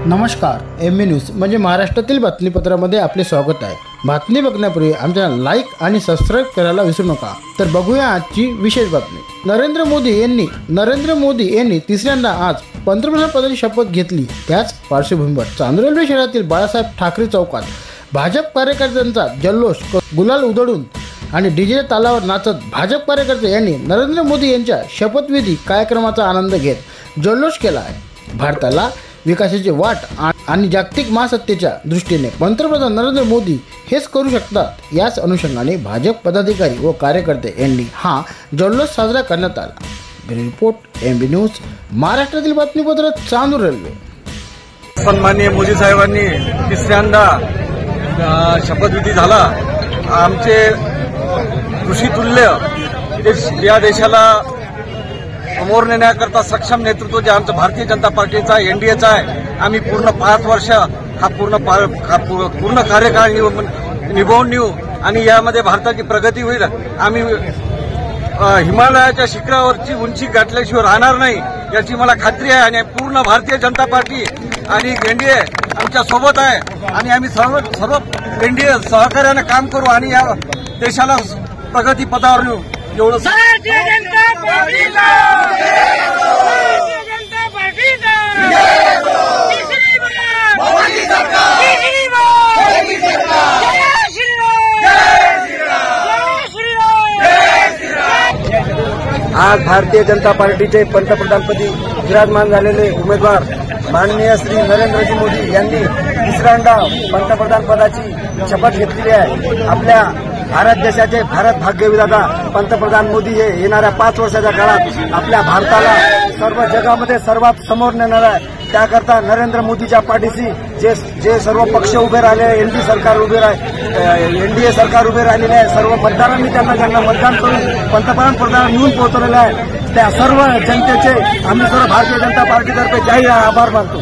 नमस्कार, MB news म्हणजे महाराष्ट्रातील बातमीपत्रामध्ये आपले स्वागत आहे। बातमी बघण्यापूर्वी आमच्या लाईक आणि सबस्क्राईब करायला विसरू नका। तर बघूया आजची विशेष बातमी। नरेंद्र मोदी यांनी तिसऱ्यांदा आज पंतप्रधान पदाची शपथ घेतली। त्याच पार्श्वभूमीवर चांदोली शहरातील बाळासाहेब ठाकरे चौकात भाजप कार्यकर्त्यांचा जल्लोष गुलाल उधळून आणि डीजे तालावर नाचत भाजप कार्यकर्ते यांनी नरेंद्र मोदी यांच्या शपथविधी कार्यक्रमाचा आनंद घेत जल्लोष केला आहे। भारताला विकासाची वाट आणि जागतिक महासत्तेच्या दृष्टीने पंतप्रधान नरेंद्र मोदी हेच करू शकतात। याच अनुषंगाने भाजप पदाधिकारी व कार्यकर्ते यांनी हा जल्लोष साजरा करण्यात आला। ब्युरो रिपोर्ट, MB न्यूज, महाराष्ट्रातील बातमीपत्र चांदूर रेल्वे। सन्माननीय मोदी साहेबांनी तिसऱ्यांदा शपथविधी झाला। आमचे ऋषितुल्य या देशाला समोर नेण्याकरता सक्षम नेतृत्व जे आमचं भारतीय जनता पार्टीचा NDAचा आहे। आम्ही पूर्ण 5 वर्ष हा पूर्ण कार्यकाळ निभावून नेऊ आणि यामध्ये भारताची प्रगती होईल। आम्ही हिमालयाच्या शिखरावरची उंची गाठल्याशिवाय राहणार नाही याची मला खात्री आहे आणि पूर्ण भारतीय जनता पार्टी आणि NDA आमच्या सोबत आहे आणि आम्ही सर्व NDA सहकार्याने काम करू आणि या देशाला प्रगती पथावर नेऊ। एवढं आज भारतीय जनता पार्टीचे पंतप्रधानपदी विराजमान झालेले उमेदवार माननीय श्री नरेंद्रजी मोदी यांनी तिसऱ्यांदा पंतप्रधान पदाची शपथ घेतलेली आहे। आपल्या भारत देशाचे भारत भाग्यविधाता पंतप्रधान मोदी हे येणाऱ्या 5 वर्षाच्या काळात आपल्या भारताला सर्व जगामध्ये सर्वात समोर नेणार आहे। त्याकरता नरेंद्र मोदीच्या पाठीशी जे सर्व पक्ष उभे राहिले, NDA सरकार उभे राहिलेले आहे, सर्व मतदारांनी ज्यांना मतदान करून पंतप्रधान निवडून पोहोचवलेले आहे, त्या सर्व जनतेचे आम्ही सर्व भारतीय जनता पार्टीतर्फे जाहीर आभार मानतो।